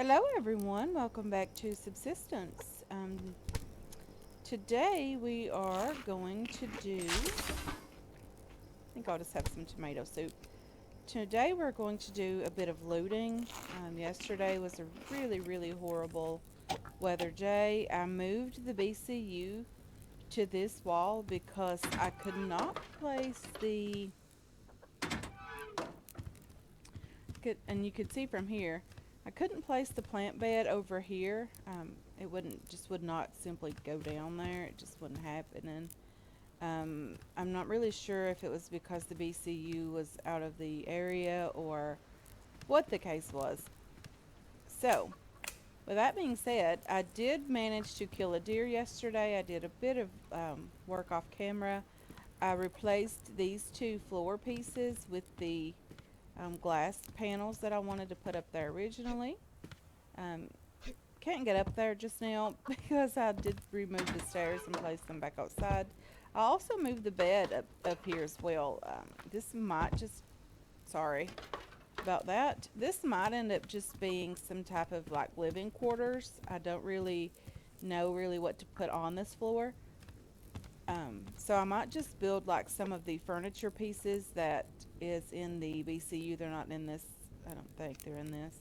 Hello, everyone. Welcome back to Subsistence. Today we are going to do, I think I'll just have some tomato soup. Today we're going to do a bit of looting. Yesterday was a really horrible weather day. I moved the BCU to this wall because I could not place and you could see from here, I couldn't place the plant bed over here. It would not simply go down there. It just wouldn't happen. And I'm not really sure if it was because the BCU was out of the area or what the case was. So, with that being said, I did manage to kill a deer yesterday. I did a bit of work off camera. I replaced these two floor pieces with the glass panels that I wanted to put up there originally. Um, can't get up there just now because I did remove the stairs and place them back outside. I also moved the bed up here as well. This might just, sorry about that. This might end up just being some type of like living quarters. I don't really know what to put on this floor. So I might just build like some of the furniture pieces that is in the BCU. They're not in this. I don't think they're in this.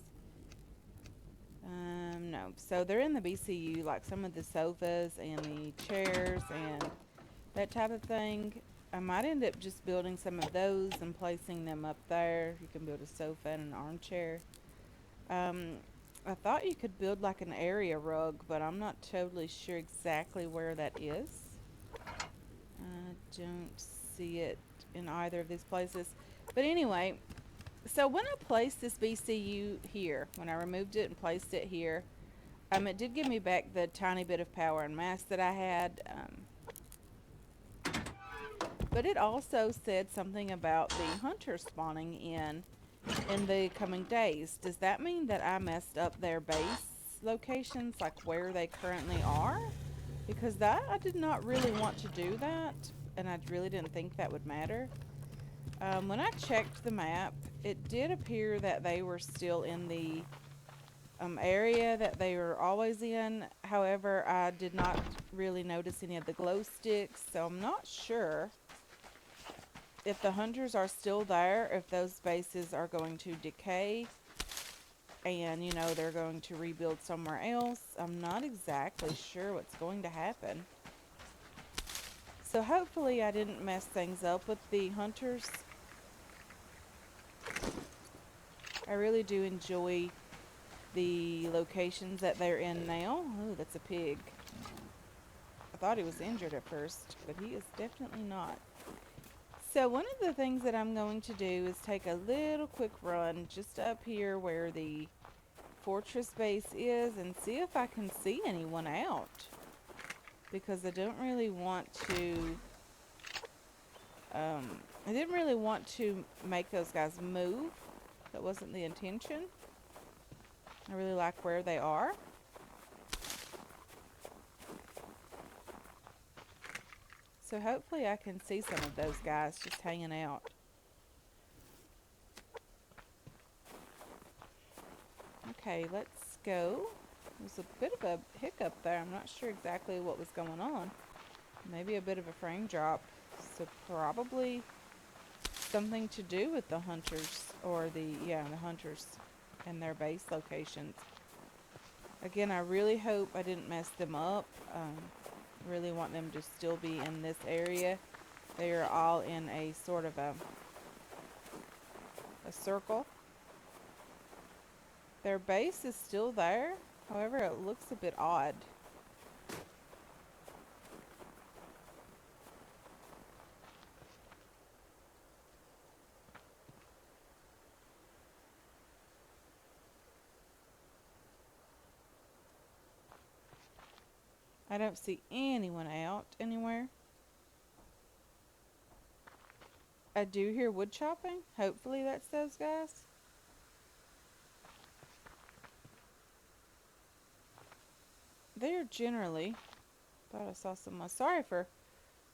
No. So they're in the BCU, like some of the sofas and the chairs and that type of thing. I might end up just building some of those and placing them up there. You can build a sofa and an armchair. Um, I thought you could build like an area rug, but I'm not totally sure exactly where that is. I don't see it in either of these places. But anyway, so when I placed this BCU here, when I removed it and placed it here, it did give me back the tiny bit of power and mass that I had. But it also said something about the hunters spawning in the coming days. Does that mean that I messed up their base locations, like where they currently are? Because that I did not really want to do that, and I really didn't think that would matter. When I checked the map, it did appear that they were still in the area that they were always in. However, I did not really notice any of the glow sticks, so I'm not sure if the hunters are still there, if those bases are going to decay and, they're going to rebuild somewhere else. I'm not exactly sure what's going to happen. So hopefully I didn't mess things up with the hunters. I really do enjoy the locations that they're in now. Oh, that's a pig. I thought he was injured at first, but he is definitely not. So one of the things that I'm going to do is take a little quick run just up here where the fortress base is and see if I can see anyone out. Because I didn't really want to make those guys move. That wasn't the intention. I really like where they are. So hopefully I can see some of those guys just hanging out. Okay, let's go. There's a bit of a hiccup there. I'm not sure exactly what was going on. Maybe a bit of a frame drop. So probably something to do with the hunters or the hunters and their base locations. Again, I really hope I didn't mess them up. Really want them to still be in this area. They are all in a sort of a circle. Their base is still there. However, it looks a bit odd. I don't see anyone out anywhere. I do hear wood chopping. Hopefully that's those guys. They're generally, thought I saw someone. Sorry for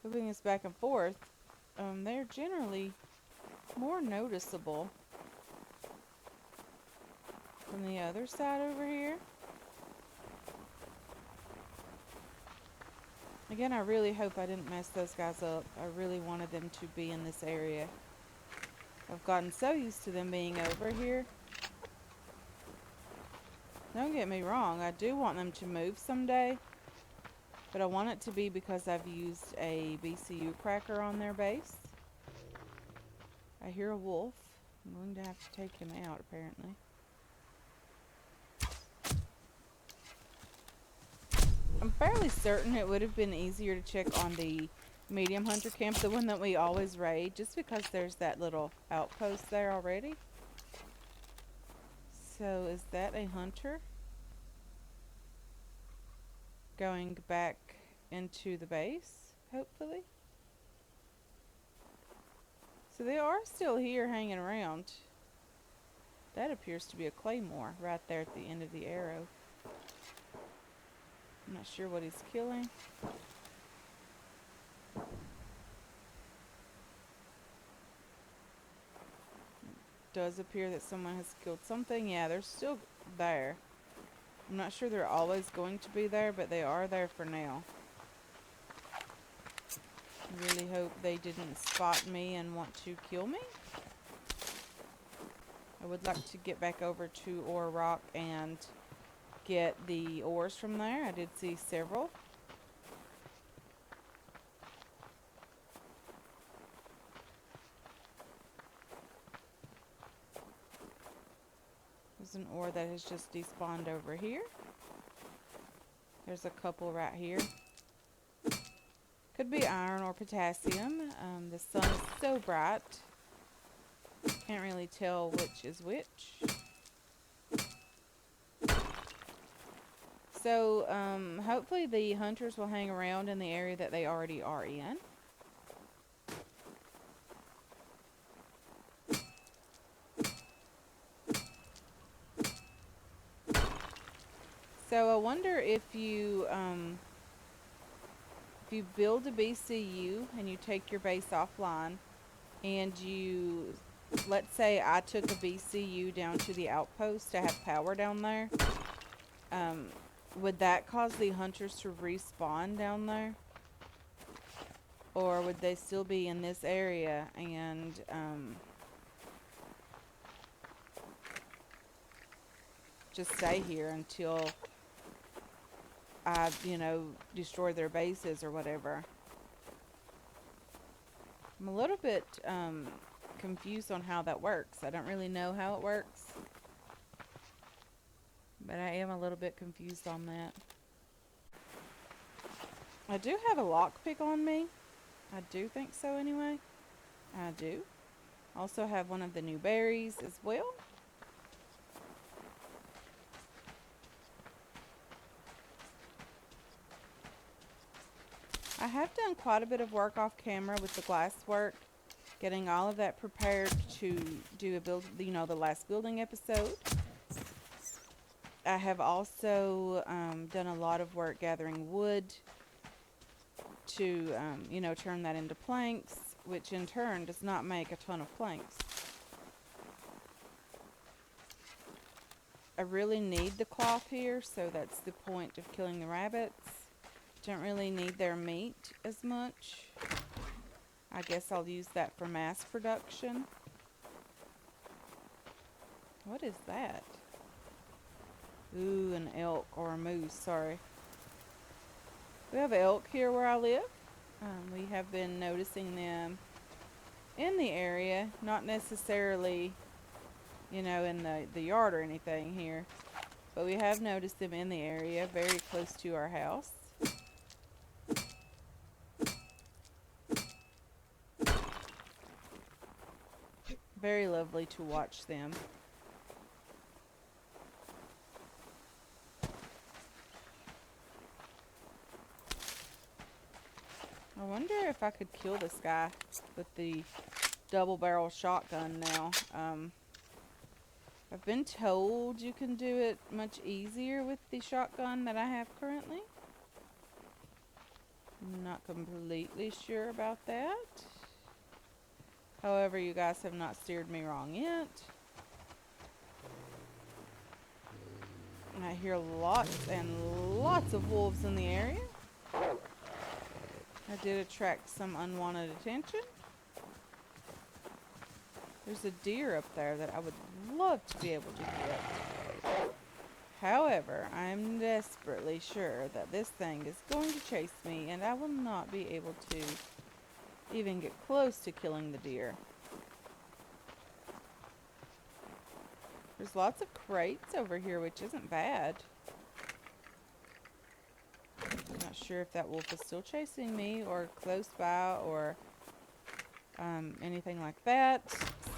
moving this back and forth. They're generally more noticeable from the other side over here. Again, I really hope I didn't mess those guys up. I really wanted them to be in this area. I've gotten so used to them being over here. Don't get me wrong, I do want them to move someday. But I want it to be because I've used a BCU cracker on their base. I hear a wolf. I'm going to have to take him out, apparently. I'm fairly certain it would have been easier to check on the medium hunter camp, the one that we always raid, just because there's that little outpost there already. So is that a hunter going back into the base, hopefully? So they are still here hanging around. That appears to be a claymore right there at the end of the arrow. I'm not sure what he's killing. Does appear that someone has killed something. Yeah, they're still there. I'm not sure they're always going to be there, but they are there for now. I really hope they didn't spot me and want to kill me. I would like to get back over to Ore Rock and get the ores from there. I did see several. There's an ore that has just despawned over here. There's a couple right here. Could be iron or potassium. The sun is so bright. Can't really tell which is which. So, hopefully the hunters will hang around in the area that they already are in. So I wonder if you build a BCU and you take your base offline and you, let's say I took a BCU down to the outpost to have power down there, would that cause the hunters to respawn down there? Or would they still be in this area and just stay here until I, destroy their bases or whatever? I'm a little bit confused on how that works. I don't really know how it works, but I am a little bit confused on that. I do have a lockpick on me. I do think so anyway. I do. Also have one of the new berries as well. I have done quite a bit of work off camera with the glass work, getting all of that prepared to do a build, the last building episode. I have also done a lot of work gathering wood to, turn that into planks, which in turn does not make a ton of planks. I really need the cloth here, so that's the point of killing the rabbits. Don't really need their meat as much. I guess I'll use that for mass production. What is that? Ooh, an elk or a moose, sorry. We have elk here where I live. We have been noticing them in the area, not necessarily, in the yard or anything here. But we have noticed them in the area, very close to our house. Very lovely to watch them. I wonder if I could kill this guy with the double barrel shotgun now. I've been told you can do it much easier with the shotgun that I have currently. I'm not completely sure about that. However, you guys have not steered me wrong yet. I hear lots and lots of wolves in the area. I did attract some unwanted attention. There's a deer up there that I would love to be able to get. However, I'm desperately sure that this thing is going to chase me and I will not be able to even get close to killing the deer. There's lots of crates over here, which isn't bad. I'm not sure if that wolf is still chasing me or close by or anything like that.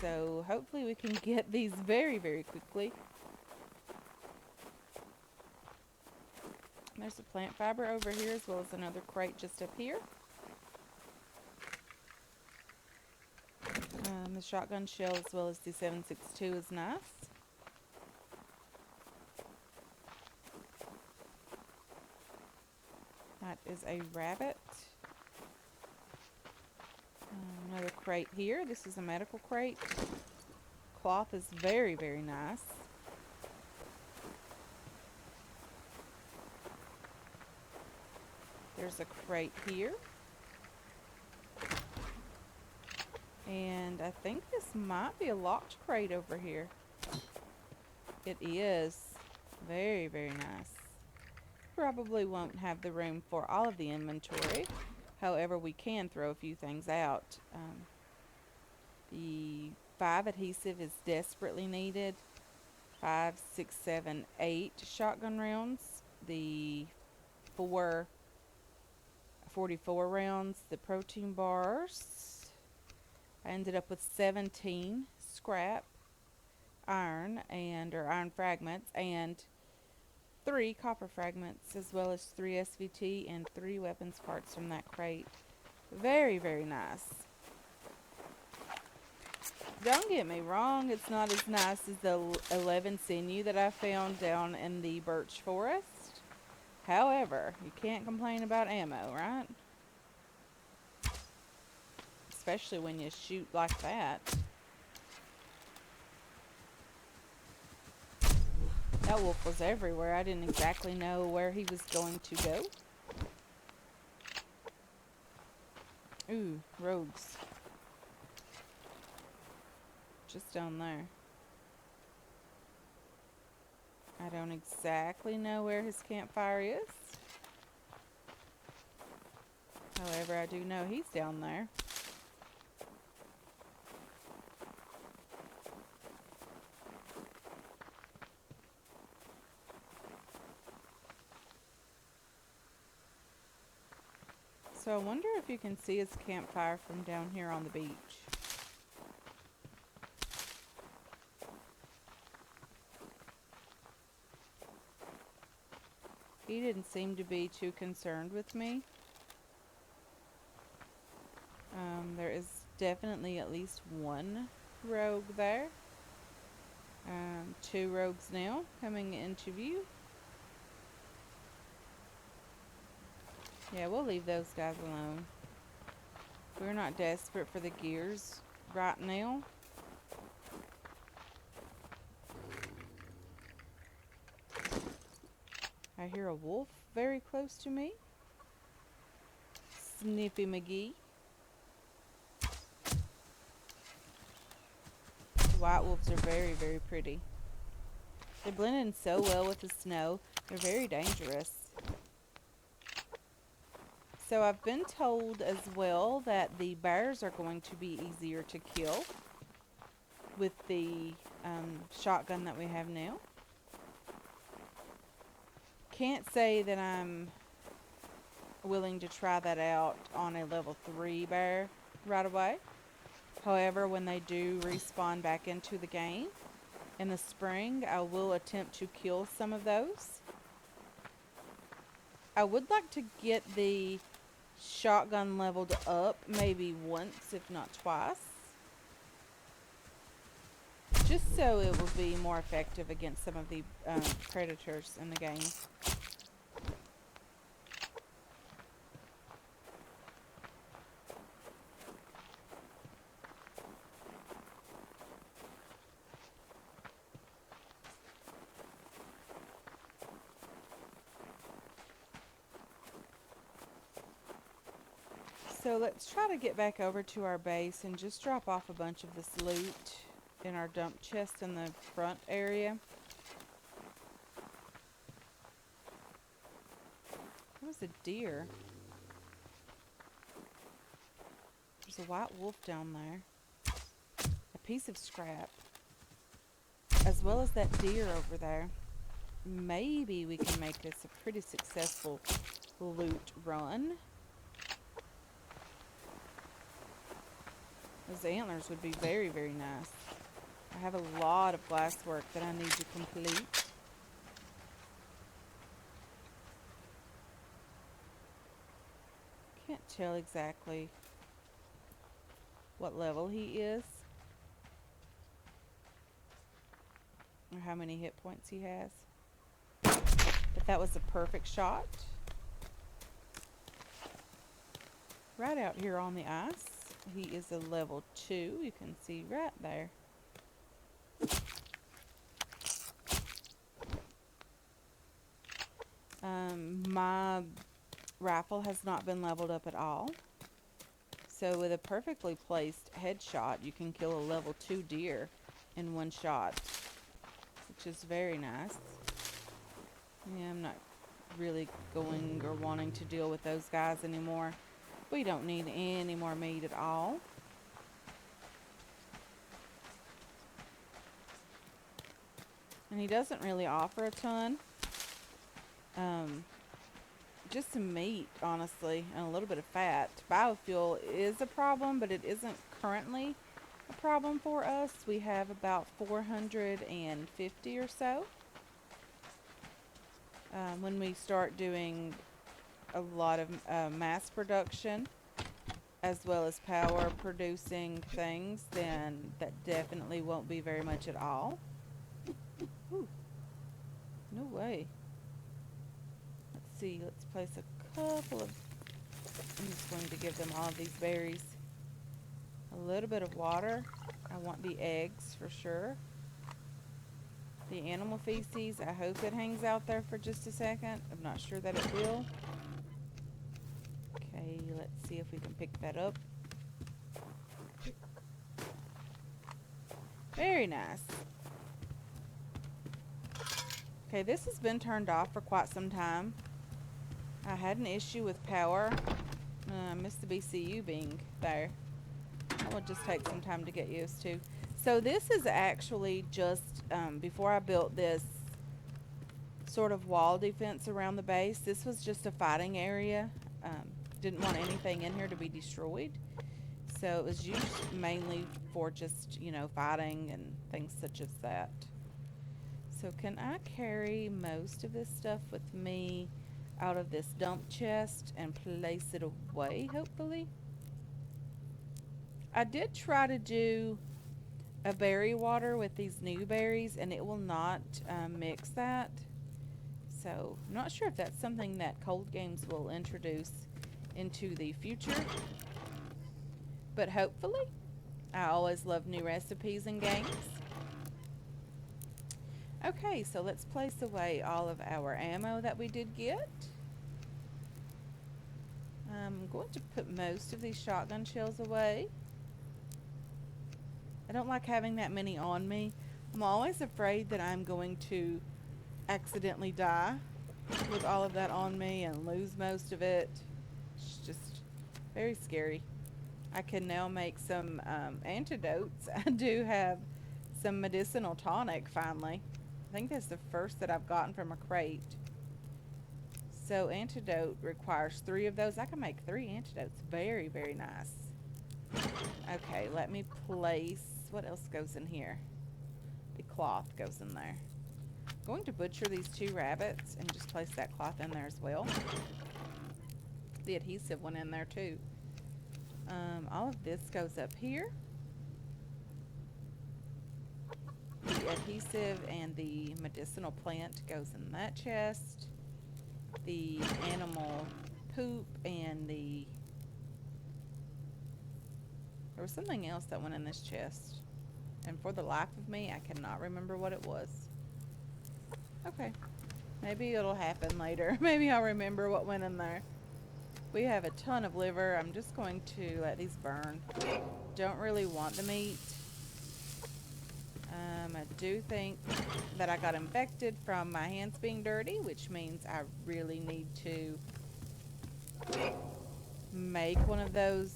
So hopefully we can get these very, very quickly. There's a plant fiber over here as well as another crate just up here. The shotgun shell as well as the 7.62 is nice. That is a rabbit. Another crate here. This is a medical crate. Cloth is very, very nice. There's a crate here. And I think this might be a locked crate over here. It is. Very, very nice. Probably won't have the room for all of the inventory. However, we can throw a few things out. The 5 adhesive is desperately needed. 5, 6, 7, 8 shotgun rounds. The 4 44 rounds. The protein bars. I ended up with 17 scrap iron or iron fragments and 3 copper fragments, as well as 3 SVT and 3 weapons parts from that crate. Very, very nice. Don't get me wrong, it's not as nice as the 11 sinew that I found down in the birch forest. However, you can't complain about ammo, right? Especially when you shoot like that. That wolf was everywhere. I didn't exactly know where he was going to go. Ooh, rogues. Just down there. I don't exactly know where his campfire is. However, I do know he's down there. So I wonder if you can see his campfire from down here on the beach. He didn't seem to be too concerned with me. There is definitely at least one rogue there. 2 rogues now coming into view. Yeah, we'll leave those guys alone. We're not desperate for the gears right now. I hear a wolf very close to me. Snippy McGee. The white wolves are very, very pretty. They blend in so well with the snow. They're very dangerous. So I've been told as well that the bears are going to be easier to kill with the shotgun that we have now. Can't say that I'm willing to try that out on a level 3 bear right away. However, when they do respawn back into the game in the spring, I will attempt to kill some of those. I would like to get the shotgun leveled up maybe once, if not twice. Just so it will be more effective against some of the predators in the game. So let's try to get back over to our base and just drop off a bunch of this loot in our dump chest in the front area. That was a deer. There's a white wolf down there. A piece of scrap. As well as that deer over there. Maybe we can make this a pretty successful loot run. Those antlers would be very, very nice. I have a lot of glasswork that I need to complete. Can't tell exactly what level he is. Or how many hit points he has. But that was a perfect shot. Right out here on the ice. He is a level 2. You can see right there. My rifle has not been leveled up at all. So with a perfectly placed headshot, you can kill a level 2 deer in one shot, which is very nice. Yeah, I'm not really going or wanting to deal with those guys anymore. We don't need any more meat at all. And he doesn't really offer a ton. Just some meat, honestly, and a little bit of fat. Biofuel is a problem, but it isn't currently a problem for us. We have about 450 or so. When we start doing a lot of mass production, as well as power producing things, then that definitely won't be very much at all. Ooh, no way. Let's see, let's place a couple of, I'm just going to give them all of these berries. A little bit of water. I want the eggs for sure. The animal feces, I hope it hangs out there for just a second. I'm not sure that it will. Okay, let's see if we can pick that up. Very nice. Okay, this has been turned off for quite some time. I had an issue with power. I missed the BCU being there. That will just take some time to get used to. So this is actually just, before I built this sort of wall defense around the base, this was just a fighting area. Didn't want anything in here to be destroyed. So it was used mainly for just, you know, fighting and things such as that. So can I carry most of this stuff with me out of this dump chest and place it away, hopefully? I did try to do a berry water with these new berries, and it will not mix that. So I'm not sure if that's something that Cold Games will introduce into the future, but hopefully. I always love new recipes in games. Okay, so let's place away all of our ammo that we did get. I'm going to put most of these shotgun shells away. I don't like having that many on me. I'm always afraid that I'm going to accidentally die with all of that on me and lose most of it. It's just very scary. I can now make some antidotes. I do have some medicinal tonic finally. I think that's the first that I've gotten from a crate. So antidote requires 3 of those. I can make 3 antidotes. Very, very nice. Okay, let me place, what else goes in here? The cloth goes in there. I'm going to butcher these 2 rabbits and just place that cloth in there as well. The adhesive went in there too. All of this goes up here. The adhesive and the medicinal plant goes in that chest. The animal poop and the... There was something else that went in this chest. And for the life of me, I cannot remember what it was. Okay. Maybe it'll happen later. Maybe I'll remember what went in there. We have a ton of liver. I'm just going to let these burn. Don't really want the meat. I do think that I got infected from my hands being dirty, which means I really need to make one of those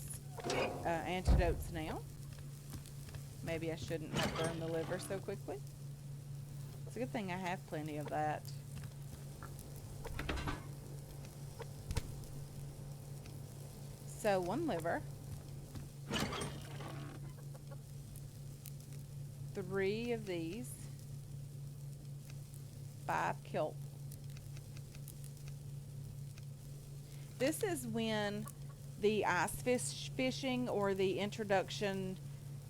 antidotes now. Maybe I shouldn't have burned the liver so quickly. It's a good thing I have plenty of that. So 1 liver, 3 of these, 5 kelp. This is when the ice fishing, or the introduction,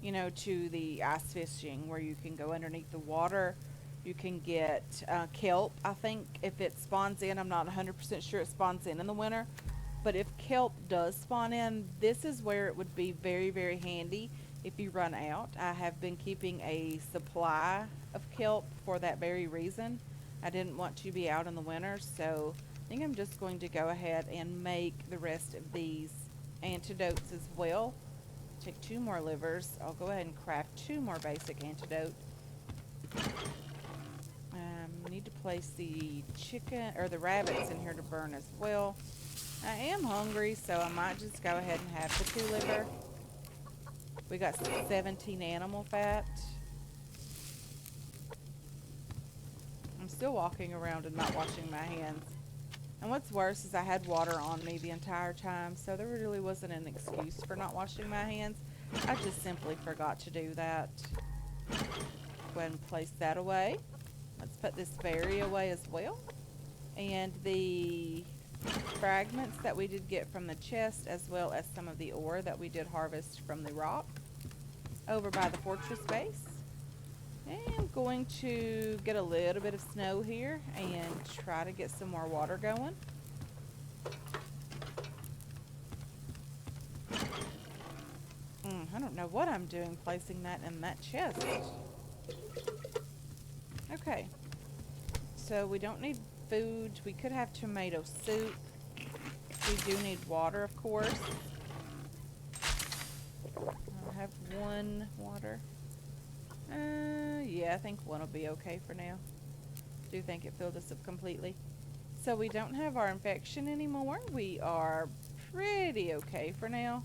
to the ice fishing, where you can go underneath the water. You can get kelp. I think if it spawns in, I'm not 100% sure it spawns in the winter. But if kelp does spawn in, this is where it would be very, very handy if you run out. I have been keeping a supply of kelp for that very reason. I didn't want to be out in the winter, so I think I'm just going to go ahead and make the rest of these antidotes as well. Take 2 more livers. I'll go ahead and craft 2 more basic antidote. Need to place the chicken or the rabbits in here to burn as well. I am hungry, so I might just go ahead and have the 2 liver. We got 17 animal fat. I'm still walking around and not washing my hands. And what's worse is I had water on me the entire time, so there really wasn't an excuse for not washing my hands. I just simply forgot to do that. Go ahead and place that away. Let's put this berry away as well. And the fragments that we did get from the chest, as well as some of the ore that we did harvest from the rock over by the fortress base. And I'm going to get a little bit of snow here and try to get some more water going. I don't know what I'm doing placing that in that chest. Okay, so we don't need food. We could have tomato soup. We do need water, of course. I'll have 1 water. Yeah, I think 1 will be okay for now. Do think it filled us up completely. So we don't have our infection anymore. We are pretty okay for now.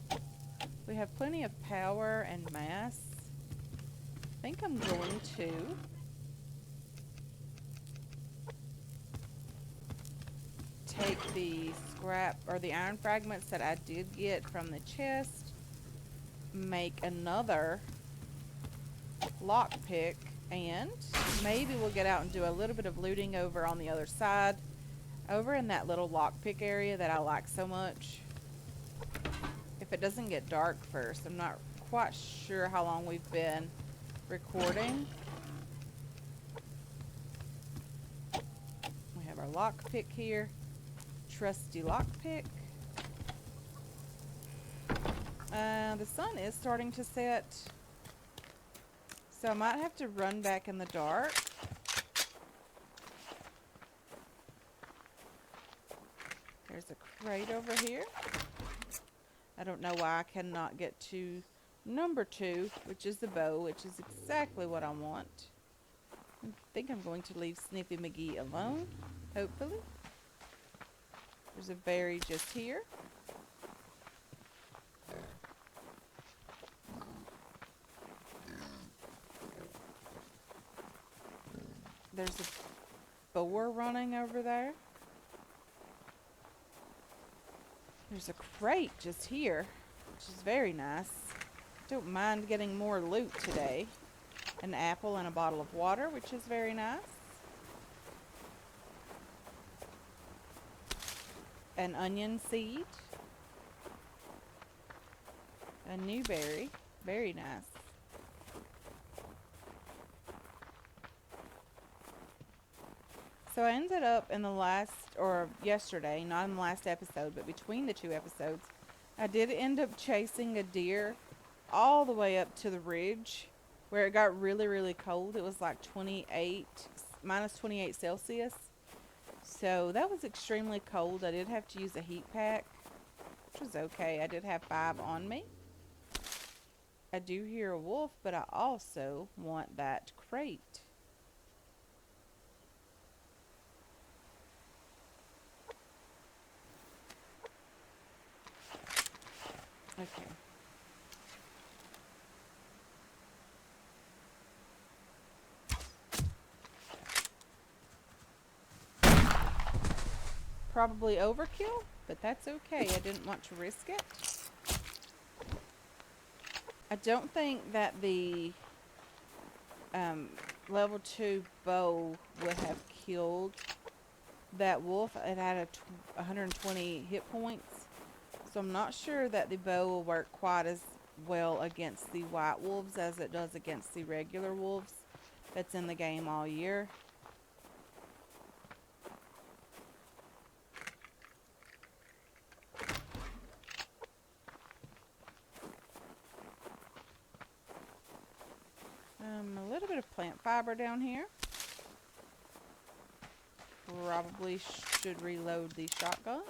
We have plenty of power and mass. I think I'm going to take the scrap or the iron fragments that I did get from the chest, make another lockpick, and maybe we'll get out and do a little bit of looting over on the other side, over in that little lockpick area that I like so much. If it doesn't get dark first. I'm not quite sure how long we've been recording. We have our lockpick here. Trusty lockpick. The sun is starting to set, so I might have to run back in the dark. There's a crate over here. I don't know why I cannot get to number 2, which is the bow, which is exactly what I want. I think I'm going to leave Sniffy McGee alone, hopefully. There's a berry just here. There's a boar running over there. There's a crate just here, which is very nice. Don't mind getting more loot today. An apple and a bottle of water, which is very nice. An onion seed. A new berry. Very nice. So I ended up in the last, or yesterday, not in the last episode, but between the 2 episodes, I did end up chasing a deer all the way up to the ridge where it got really, really cold. It was like minus 28 Celsius. So that was extremely cold. I did have to use a heat pack. which was okay. I did have 5 on me. I do hear a wolf, but I also want that crate. Okay. Probably overkill, but that's okay. I didn't want to risk it. I don't think that the um, level 2 bow would have killed that wolf. It had 120 hit points. So I'm not sure that the bow will work quite as well against the white wolves as it does against the regular wolves that's in the game all year. A little bit of plant fiber down here. Probably should reload the shotgun.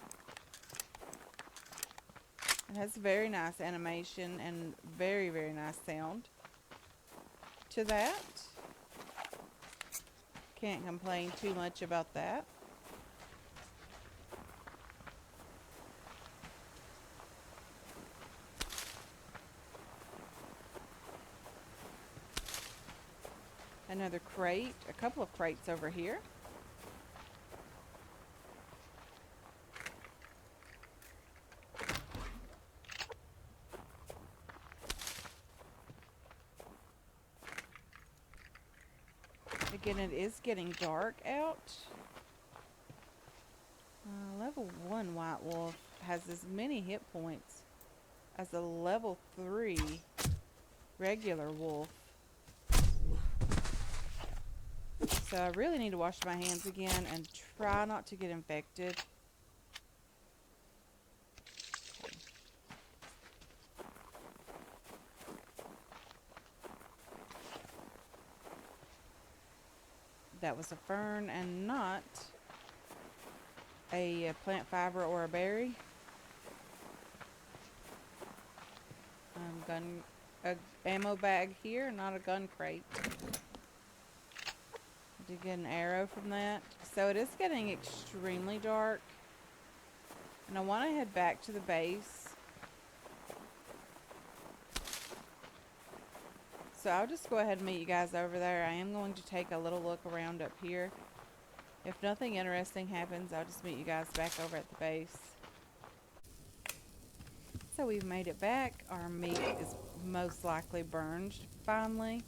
It has very nice animation and very, very nice sound to that. Can't complain too much about that. Another crate, a couple of crates over here. Again, it is getting dark out. Level 1 white wolf has as many hit points as a level 3 regular wolf. So I really need to wash my hands again and try not to get infected. Okay. That was a fern and not a plant fiber or a berry. A ammo bag here, not a gun crate. I did get an arrow from that. So it is getting extremely dark. And I want to head back to the base. So I'll just go ahead and meet you guys over there. I am going to take a little look around up here. If nothing interesting happens, I'll just meet you guys back over at the base. So we've made it back. Our meat is most likely burned finally.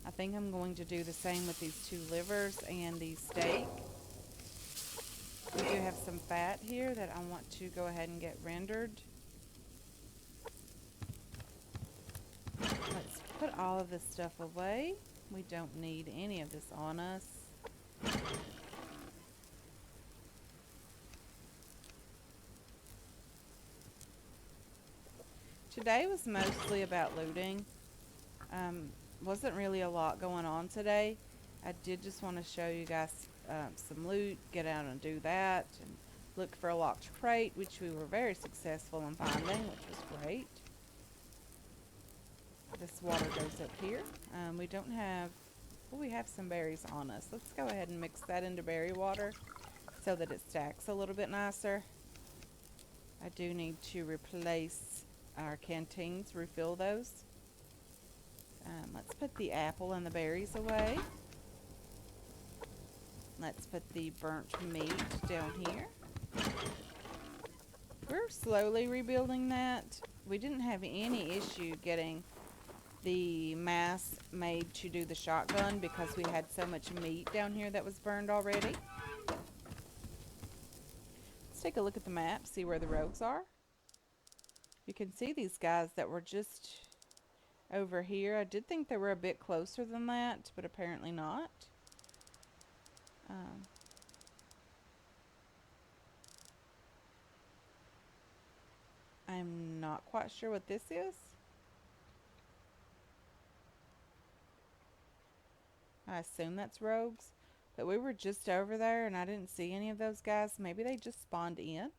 I think I'm going to do the same with these 2 livers and the steak. We do have some fat here that I want to go ahead and get rendered. Let's put all of this stuff away. We don't need any of this on us. Today was mostly about looting. Wasn't really a lot going on today. I did just want to show you guys some loot, get out and do that, and look for a locked crate, which we were very successful in finding, which was great. This water goes up here. We don't have, well, we have some berries on us. Let's go ahead and mix that into berry water so that it stacks a little bit nicer. I do need to replace our canteens, refill those. Let's put the apple and the berries away. Let's put the burnt meat down here. We're slowly rebuilding that. We didn't have any issue getting the mass made to do the shotgun because we had so much meat down here that was burned already. Let's take a look at the map, see where the rogues are. You can see these guys that were just over here. I did think they were a bit closer than that, but apparently not. I'm not quite sure what this is. I assume that's rogues, but we were just over there and I didn't see any of those guys. Maybe they just spawned in.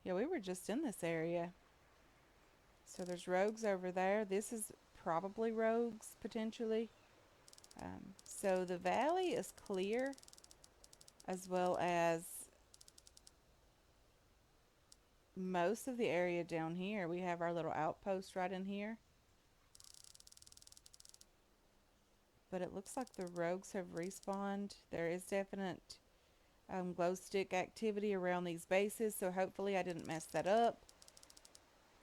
Yeah, we were just in this area. So there's rogues over there. This is probably rogues, potentially. So the valley is clear, as well as most of the area down here. We have our little outpost right in here. But it looks like the rogues have respawned. There is definite glow stick activity around these bases, so hopefully I didn't mess that up.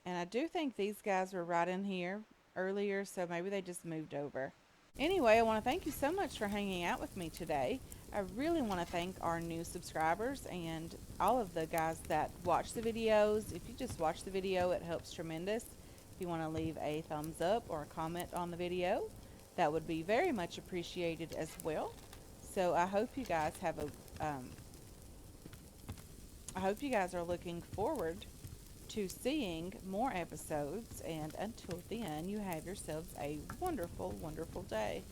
And I do think these guys were right in here earlier, so maybe they just moved over. Anyway, I want to thank you so much for hanging out with me today. I really want to thank our new subscribers and all of the guys that watch the videos. If you just watch the video, it helps tremendous. If you want to leave a thumbs up or a comment on the video, that would be very much appreciated as well. So I hope you guys are looking forward to seeing more episodes. And until then, you have yourselves a wonderful, wonderful day.